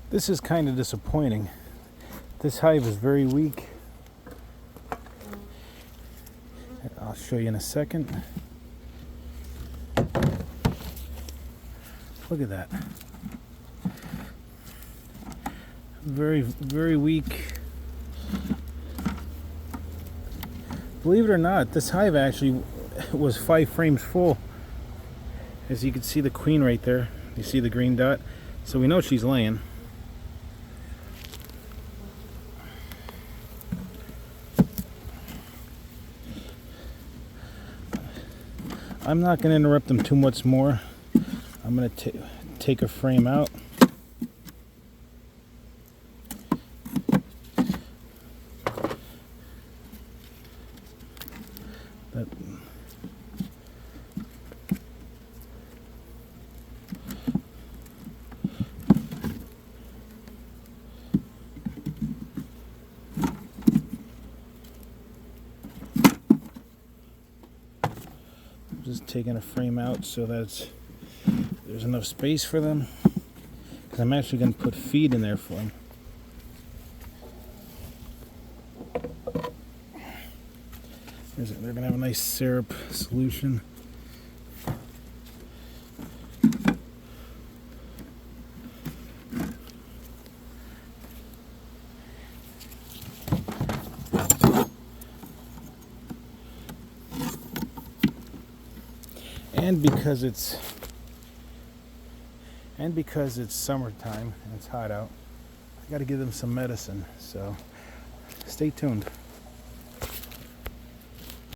This is kind of disappointing. This hive is very weak. I'll show you in a second. Look at that. Very, very weak. Believe it or not, this hive actually was 5 frames full. As you can see the queen right there. You see the green dot? So we know she's laying. I'm not going to interrupt them too much more. I'm going to take a frame out. Just taking a frame out so that there's enough space for them, because I'm actually going to put feed in there for them. They're going to have a nice syrup solution. And because it's summertime and it's hot out, I got to give them some medicine. So stay tuned.